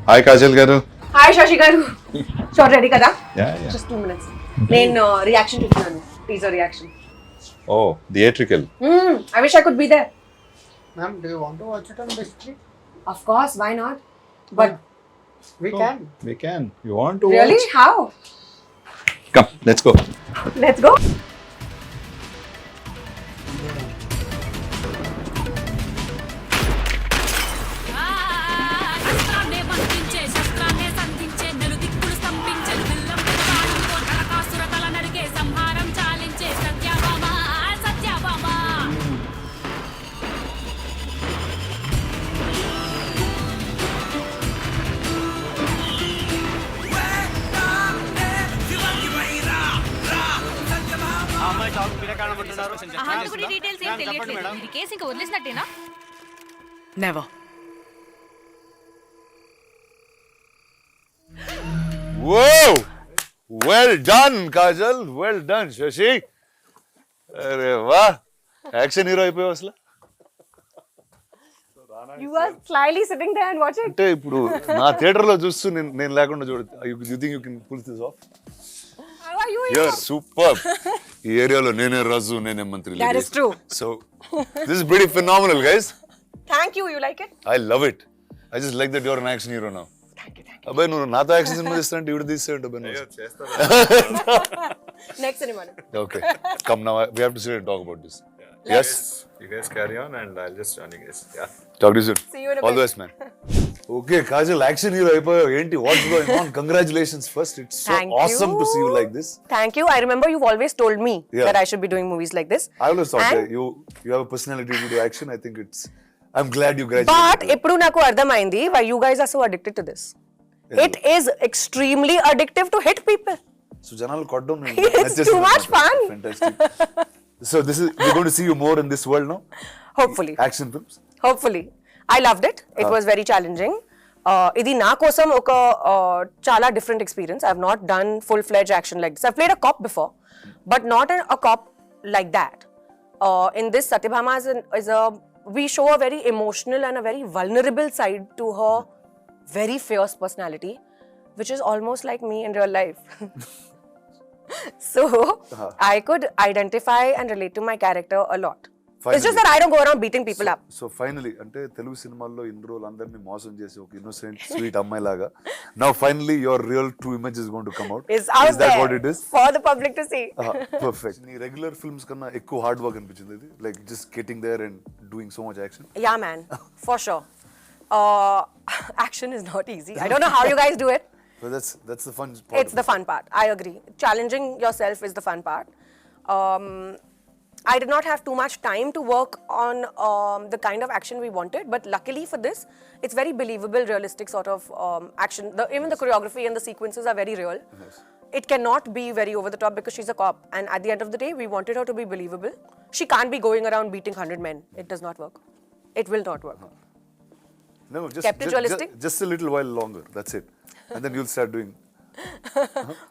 Hi Kajal Garu. Hi Shashi garu. Short ready kada? Yeah, yeah. Just 2 minutes. Main reaction to teaser reaction. Oh, theatrical. I wish I could be there. Ma'am, do you want to watch it on big screen? Of course, why not? But We Oh, can. We can. You want to really, watch? how? Come, let's go. Let's go. శస్త్రాన్నే బంధించే శస్త్రాన్నే సంధించే నలుదిక్కులు స్తంభించే విల్లం పెదవాడుతో Narakasura తల నరికే సంహారం చాలించే Satyabhama Satyabhama హంతకుడి details ఏం తెలియట్లేదు. ఇది case ఇంకా వదిలేసినట్టేనా? Never. Whoa! Well done, Kajal. Well done, Shashi. अरे वाह action hero అయిపోయావు అసలు. You are slyly sitting there and watching. అంటే ఇప్పుడు నా థియేటర్ లో చూస్తూ నేను లేకుండా చూడ you think you can pull this off. How are you? You're super. ఈ ఏరియాలో నేనే రాజు నేనే మంత్రి. That is true. So this is pretty phenomenal, guys. Thank you. You like it? I love it. I just like that you're an action hero now. Thank you. అబ్బాయి నువ్వు నాతో action cinema తీస్తానంటే ఇవిడ తీస్తానంటే అబ్బాయి. Next cinema. Okay, come now. We have to sit and talk about this. Yes. You guys carry on and I'll just join you guys. Yeah. Talk to you soon. See you in a All the bit. best, man. Okay, Kajal, action hero అయిపోయావు. ఏంటి what's going on? Congratulations first. It's so Thank awesome you. to see you like this. Thank you. I remember you've always told me Yeah. that I should be doing movies like this. I always thought And- that you have a personality to do action. I think I'm glad you graduated. But ఇప్పుడు నాకు అర్థమైంది why you guys are so addicted to this. It is extremely addictive to hit people. So జనాలు కొట్టడం It's too much fun. Fantastic. So we're going to see you more in this world now. Hopefully. Action films. Hopefully. I loved it. It was very challenging. ఇది నా కోసం ఒక చాలా different experience. I've not done full-fledged action like this. I've played a cop before, but not a cop like that. In this, Satyabhama we show a very emotional and a very vulnerable side to her very fierce personality, which is almost like me in real life. So, I could identify and relate to my character a lot. It's just that I don't go around beating people up. So finally అంటే తెలుగు సినిమాల్లో ఇన్ని రోజులు అందరినీ మోసం చేసి ఒక innocent sweet అమ్మాయి లాగా now finally your real true image is going to come out. It's out Is that there what it is? for the public to see. Perfect. నీ రెగ్యులర్ ఫిల్మ్స్ కన్నా ఎక్కువ హార్డ్ వర్క్ అనిపించింది ఇది like just getting there and doing so much action. Yeah, man, for sure. Action is not easy. I don't know how you guys do it. So that's the fun part. It's the fun part. I agree. Challenging yourself is the fun part. I did not have too much time to work on the kind of action we wanted, but luckily for this, it's very believable, realistic sort of action. Even the choreography and the sequences are very real. Yes. It cannot be very over the top because she's a cop, and at the end of the day, we wanted her to be believable. She can't be going around beating 100 men. It does not work. It will not work. No, Kept it realistic? Just a little while longer. That's it. And then you'll start doing.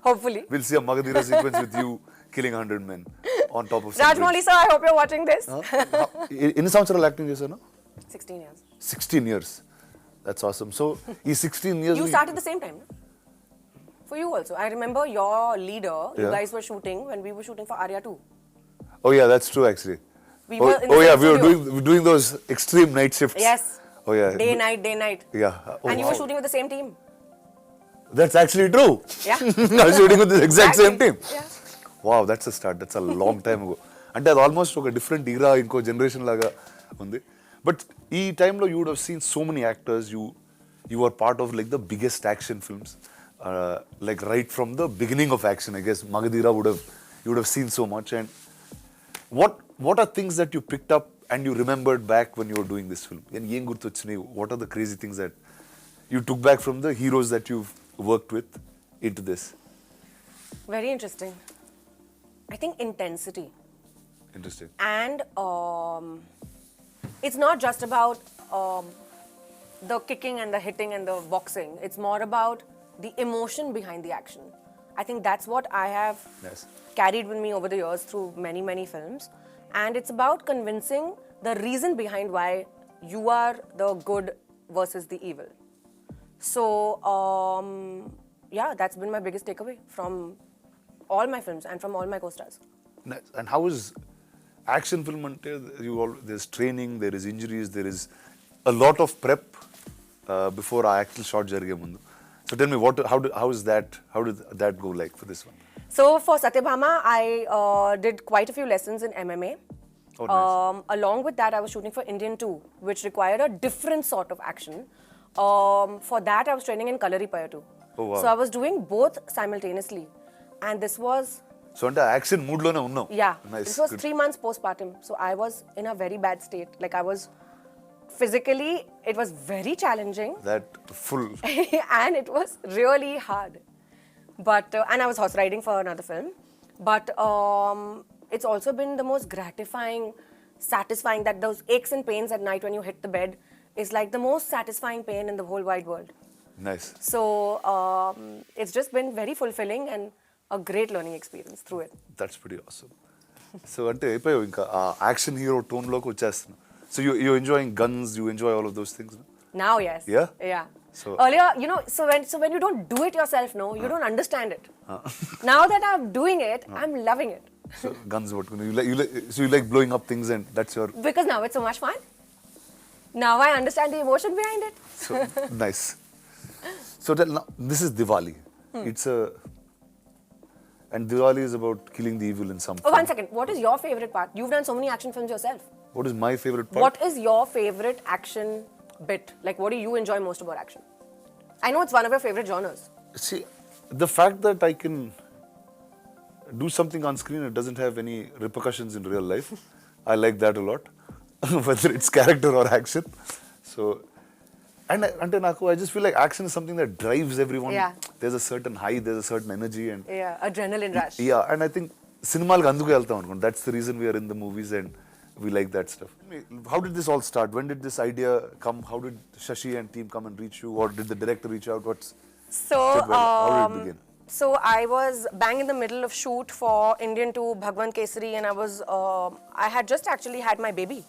Hopefully. We'll see a Magadira sequence with you killing 100 men on top of. Rajmouli sir, I hope you're watching this. ఎన్ని సంవత్సరాలు acting చేశాను? 16 years. 16 years. That's awesome. So ఈ 16 years You started the same time, no? For you also. I remember your leader, you Yeah. guys were shooting when we were shooting for Arya 2. Oh yeah, that's true actually. We were in the oh yeah, same we were studio. doing those extreme night shifts. Yes. Oh yeah. Day, night. Yeah. Oh, And you were wow. shooting with the same team. That's actually true. Yeah. I was shooting with the exact same team. Yeah. Wow, that's a start. That's a long time ago. అంటే అది almost ఒక different ఈరా ఇంకో generation లాగా ఉంది. But ఈ టైంలో you would have seen so many actors you are part of like the biggest action films like right from the beginning of action I guess Magadheera would have seen so much and what are things that you picked up and you remembered back when you were doing this film? And ఏం గుర్తొచ్చినాయి? What are the crazy things that you took back from the heroes that you've worked with into this? Very interesting. I think intensity. Interesting. And it's not just about the kicking and the hitting and the boxing. It's more about the emotion behind the action. I think that's what I have Yes. carried with me over the years through many, many films. And it's about convincing the reason behind why you are the good versus the evil. So, yeah, that's been my biggest takeaway from all my films and from all my co-stars. Nice. And how is action film ante there's training, there is injuries, there is a lot of prep before our actual shot jarige mundu. So tell me how did that go like for this one? So for Satyabhama, I did quite a few lessons in MMA. Oh, nice. Along with that, I was shooting for Indian 2, which required a different sort of action. For that, I was training in Kalaripaya too. Oh, wow. So I was doing both simultaneously. And this was, So ante action mood lone unnam. yeah, Nice. this was Good. 3 months postpartum. So I was in a very bad state. Like I was physically, it was very challenging. That full. And it was really hard. But and I was horse riding for another film. But it's also been the most gratifying, satisfying, that those aches and pains at night when you hit the bed is like the most satisfying pain in the whole wide world. Nice. So it's just been very fulfilling and a great learning experience through it. That's pretty awesome. So ante అయిపోయావు ఇంకా action hero tone లోకి వచ్చేస్తున్నా. So you enjoying guns, you enjoy all of those things, no? Now, yes. Yeah? Yeah. So- Earlier, you know, so when you don't do it yourself, no, you don't understand it. Now that I'm doing it, I'm loving it. So guns పట్టుకుని you like blowing up things and that's your Because now it's so much fun. Now I understand the emotion behind it. so nice. So now, this is Diwali. It's a and Diwali is about killing the evil in some Oh, form. one second. What is your favorite part? You've done so many action films yourself. What is my favorite part? What is your favorite action bit? Like, what do you enjoy most about action? I know it's one of your favorite genres. See, the fact that I can do something on screen, it doesn't have any repercussions in real life. I like that a lot, whether it's character or action. So, and I just feel like action is something that drives everyone. Yeah. There's a certain high, there's a certain energy, and Yeah, adrenaline rush. yeah, and I think సినిమాలకు అందుకు వెళ్తాం అనుకోండి. That's the reason we are in the movies and we like that stuff. How did this all start? When did this idea come? How did Shashi and team come and reach you? Or did the director reach out? So, How did it begin? so I was bang in the middle of shoot for Indian 2, Bhagwan Kesari, and I had just actually had my baby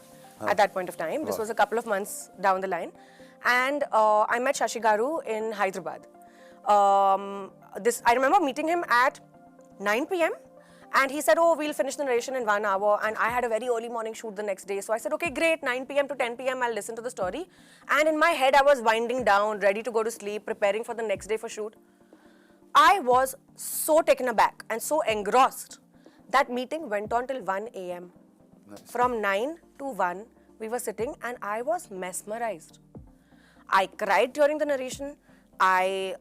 at that point of time. This was a couple of months down the line. And I met Shashi Garu in Hyderabad. I remember meeting him at 9 p.m. And he said, oh, we'll finish the narration in 1 hour. And I had a very early morning shoot the next day. So I said, okay, great, 9 p.m. to 10 p.m. I'll listen to the story. And in my head, I was winding down, ready to go to sleep, preparing for the next day for shoot. I was so taken aback and so engrossed. That meeting went on till 1 a.m. Nice. From 9 to 1, we were sitting and I was mesmerized. I cried during the narration. I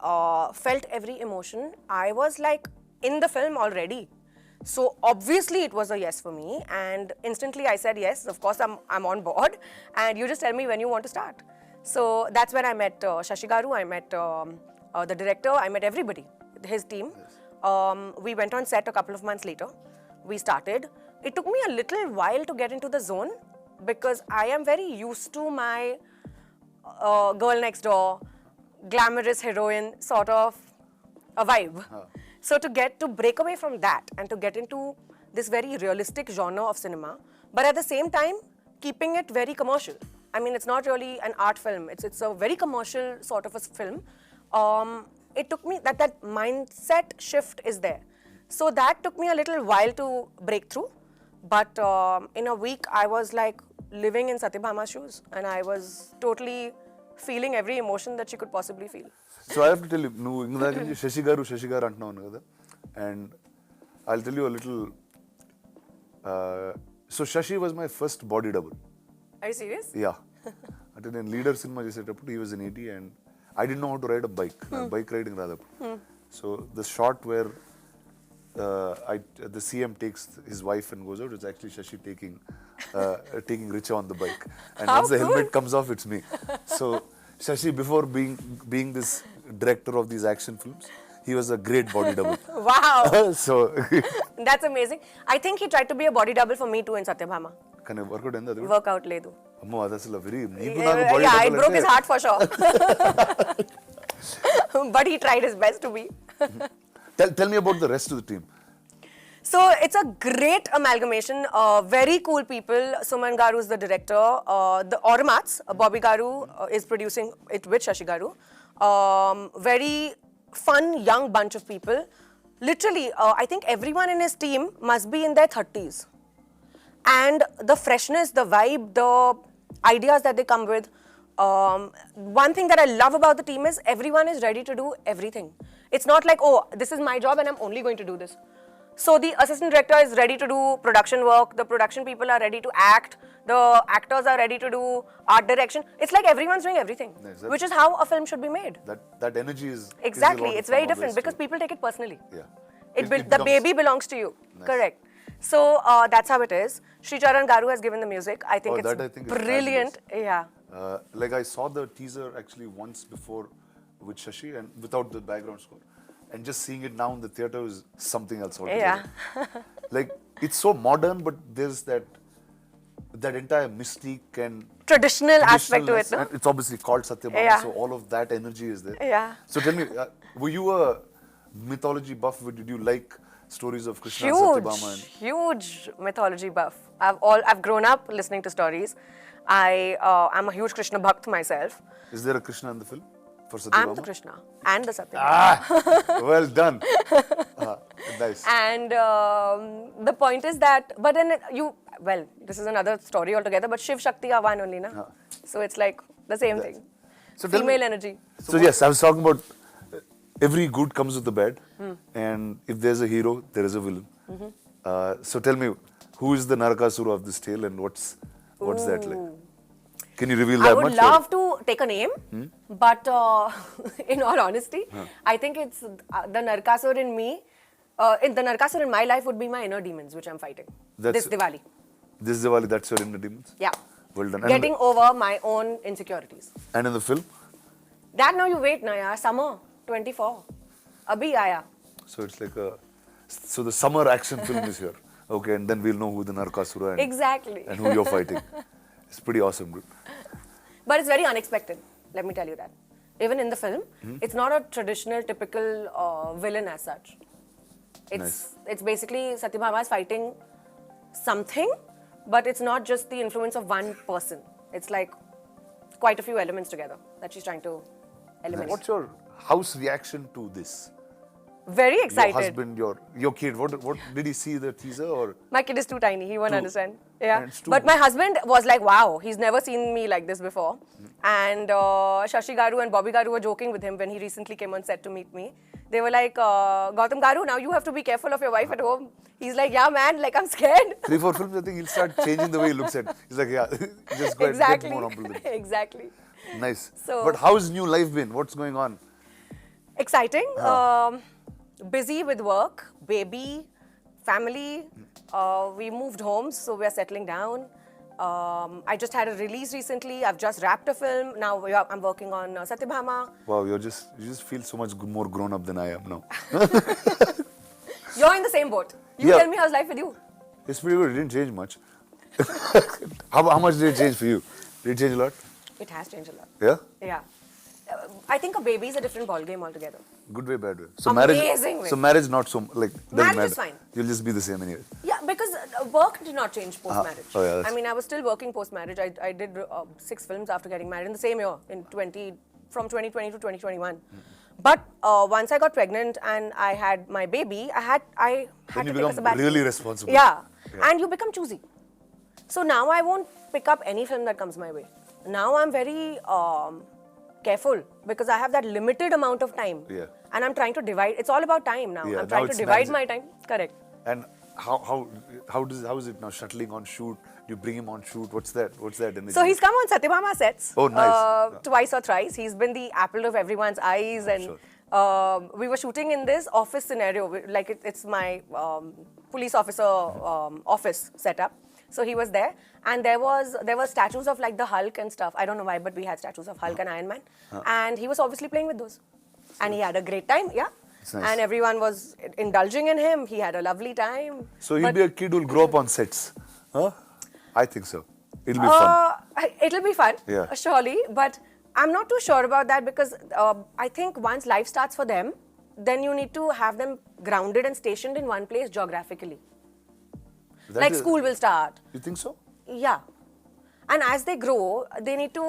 felt every emotion. I was like in the film already. So obviously it was a yes for me, and instantly I said yes. Of course I'm on board, and you just tell me when you want to start. So that's when I met Shashi Garu. I met the director. I met everybody, his team. We went on set a couple of months later. We started. It took me a little while to get into the zone because I am very used to my girl next door, glamorous heroine sort of a vibe. So to break away from that and to get into this very realistic genre of cinema, but at the same time keeping it very commercial. I mean, it's not really an art film. It's a very commercial sort of a film. It took me that mindset shift is there. So that took me a little while to break through. But in a week, I was like living in Satyabhama's shoes, and I was totally feeling every emotion that she could possibly feel. So I have to tell you, నువ్వు ఇందాక నుంచి శశి గారు అంటున్నావు కదా, and I'll tell you a little. So Shashi was my first body double. Are you serious? Yeah. అంటే నేను leader cinema చేసేటప్పుడు he was in 80 and I didn't know how to ride a bike. Bike riding రాదప్పుడు. So the shot where the CM takes his wife and goes out, it's actually Shashi taking Richa on the bike. And How once the cool. helmet comes off, it's me. So Shashi, before being this director of these action films, he was a great body double. Wow. So That's amazing. I think he tried to be a body double for me too in Satyabhama. కానీ work out అయింది అది Workout ledu. అమ్మో అది అసలు very నీకు నాకు body Yeah, it broke his heart for sure. But he tried his best to be. Tell me about the rest of the team. So it's a great amalgamation. Very cool people. Suman Garu is the director. The Automats, Bobby Garu is producing it with Shashi Garu. very fun, young bunch of people. Literally, I think everyone in his team must be in their 30s. And the freshness, the vibe, the ideas that they come with. One thing that I love about the team is everyone is ready to do everything. It's not like, oh, this is my job and I'm only going to do this. So the assistant director is ready to do production work, the production people are ready to act, the actors are ready to do art direction. It's like everyone's doing everything, Yes, which is how a film should be made. That energy is Exactly, is a lot it's of fun very different always because to- people take it personally. Yeah. The becomes- baby belongs to you. Nice. Correct. So that's how it is. Sri Charan Garu has given the music. I think Oh, it's that I think is brilliant. Yeah. Like I saw the teaser actually once before with Shashi and without the background score, and just seeing it now in the theater is something else altogether. Yeah. Like it's so modern, but there's that entire mystique and Traditional aspect to it, traditionalness, no? and it's obviously called Satyabhama, Yeah. so all of that energy is there. Yeah. So tell me, were you a mythology buff? Did you like stories of Krishna and Huge, Satyabhama? And huge mythology buff. I've grown up listening to stories. I'm a huge Krishna bhakt myself. is there a Krishna in the film for Satyabhama? I'm the Krishna and the Satyabhama. Well done. Nice. And the point is that, but then this is another story altogether, but Shiv Shakti are one only, na? So it's like the same thing. So tell me- Female energy. So yes, I was talking about every good comes with the bad, and if there's a hero, there is a villain. So tell me, who is the Narakasura of this tale, and what's that like? Can you reveal I that would much? love to take a name, but in all honesty, I think it's the Narakasur in me. The Narakasur in my life would be my inner demons, which I'm fighting That's- this Diwali. This Diwali, that's your inner demons. Yeah. Well done. Getting over my own insecurities. And in the film, That now you wait, na yaar. Summer 24. Abhi aaya. so it's like so the summer action film is here. Okay, and then we'll know who the Narakasura Exactly. and who you're fighting. It's pretty awesome, dude. But it's very unexpected, let me tell you that. Even in the film, it's not a traditional, typical villain as such. It's basically Satyabhama is fighting something, but it's not just the influence of one person. It's like quite a few elements together that she's trying to eliminate. What's your house reaction to this? Very excited. Your husband, your kid. What did he see the teaser or? My kid is too tiny, he won't Too- understand. Yeah. and it's too- But my husband was like, wow, he's never seen me like this before. And Shashi Garu and Bobby Garu were joking with him when he recently came on set to meet me. They were like, Gautam Garu, now you have to be careful of your wife at home. He's like, yeah, man, like I'm scared. 3-4 films, I think he'll start changing the way he looks at it. He's like, yeah, just go ahead, Exactly. get more humble than me. Exactly. Nice. So- But how's new life been? What's going on? Exciting. Busy with work, baby, family. We moved homes, so we're settling down. I just had a release recently. I've just wrapped a film. Now I'm working on Satyabhama. Wow, you just feel so much more grown up than I am now. You're in the same boat. You Yeah. tell me how's life with you. It's pretty good. It didn't change much. how much did it change for you? Did it change a lot? It has changed a lot. Yeah? Yeah. I think a baby is a different ballgame altogether. Good way, bad way. So Amazing way. So marriage not so like doesn't Marriage matter. is fine. You'll just be the same anyway. Yeah, because work did not change post-marriage. Oh, yeah, that's- I mean, I was still working post-marriage. I did 6 films after getting married in the same year, from 2020 to 2021. But once I got pregnant and I had my baby, I had Then to you take a become sabbatical. really responsible. Yeah. And you become choosy. So now I won't pick up any film that comes my way. Now I'm very careful because I have that limited amount of time. Yeah. And I'm trying to divide. It's all about time now. Yeah, I'm now trying to it's divide managing. my time. Correct. And how is it now shuttling on shoot? You bring him on shoot. What's that energy? So he's come on Satyabhama sets. Oh, nice. Twice or thrice. He's been the apple of everyone's eyes, and Sure. we were shooting in this office scenario. Like it's my police officer office setup. So he was there, and there were statues of like the Hulk and stuff. I don't know why, but we had statues of Hulk and Iron Man, and he was obviously playing with those, and he had a great time. Yeah. It's nice. And everyone was indulging in him. He had a lovely time. So he'll But- be a kid who'll grow up on sets. Huh? I think so. It'll be fun. It'll be fun, Yeah. surely. But I'm not too sure about that because I think once life starts for them, then you need to have them grounded and stationed in one place geographically. That Like is- school will start. You think so? Yeah. And as they grow, they need to.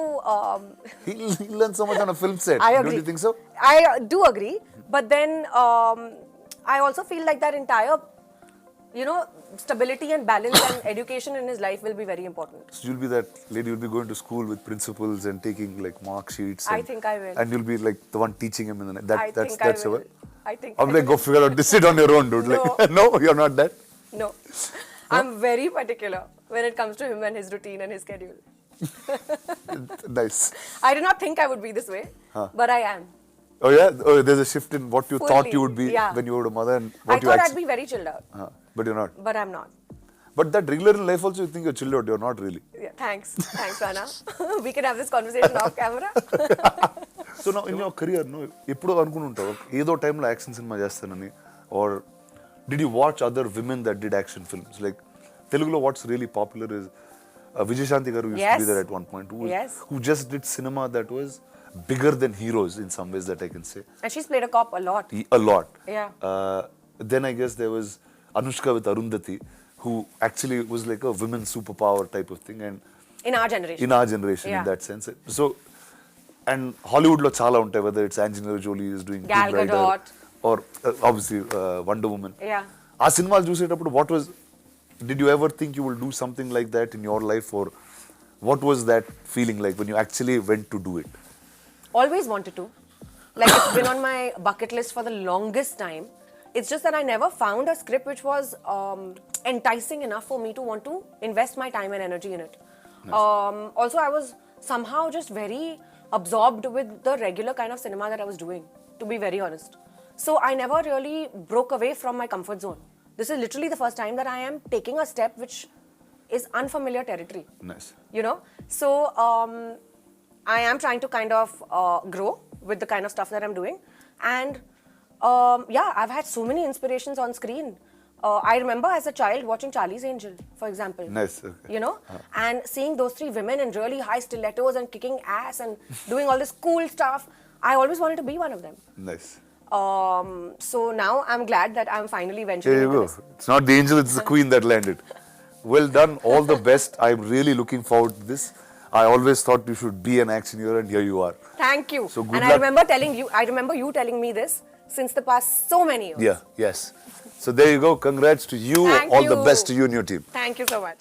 He'll learn so much on a film set. I agree. Don't you think so? I do agree, but then I also feel like that entire, stability and balance and education in his life will be very important. So you'll be that lady who'll be going to school with principals and taking like mark sheets. I and- think I will. And you'll be like the one teaching him in the night. That's I will. your. I think. I'm I like, go will. figure out this. Sit on your own, dude. Like, no, you're not that. No, I'm very particular when it comes to him and his routine and his schedule. Nice. I did not think I would be this way, but I am. Oh yeah. Oh, there's a shift in what you thought Fully, you would be yeah. when you were a mother and I what you thought actually. I'd be very chilled out, But you're not. but I'm not. But that regular in life also, you think you're chilled out. You're not really. Yeah, thanks, Rana. We can have this conversation off camera. So now in your career, no, ఎప్పుడో అనుకుని ఉంటావు ఏదో టైంలో action cinema చేస్తానని or did you watch other women that did action films like Telugulo what's really popular is Vijayashanti garu used to be Yes. there at one point Yes. who just did cinema that was bigger than heroes in some ways that I can say And she's played a cop a lot. a lot. Yeah. Then I guess there was Anushka with Arundhati who actually was like a women's superpower type of thing and In our generation. in our generation in Yeah. that sense. So, and Hollywood lo chala untai whether it's Angelina Jolie is doing Gal Tomb Raider Gadot. or obviously Wonder Woman. Yeah. ఆ సినిమాలు చూసేటప్పుడు what was did you ever think you will do something like that in your life or what was that feeling like when you actually went to do it? Always wanted to. Like it's been on my bucket list for the longest time. It's just that I never found a script which was enticing enough for me to want to invest my time and energy in it. Also, I was somehow just very absorbed with the regular kind of cinema that I was doing, to be very honest. So I never really broke away from my comfort zone. This is literally the first time that I am taking a step which is unfamiliar territory. Nice. So I am trying to kind of grow with the kind of stuff that I'm doing. And I've had so many inspirations on screen. I remember as a child watching Charlie's Angel, for example. Nice. Okay. And seeing those three women in really high stilettos and kicking ass and doing all this cool stuff. I always wanted to be one of them. Nice. So now I'm glad that I'm finally venturing There you into go. this. It's not the angel, it's the queen that landed. Well done. All the best. I'm really looking forward to this. I always thought you should be an action hero and here you are. Thank you. So good and luck. I remember you telling me this since the past so many years. Yeah, yes. So there you go. Congrats to you. Thank All the you. best to you and your team. Thank you so much.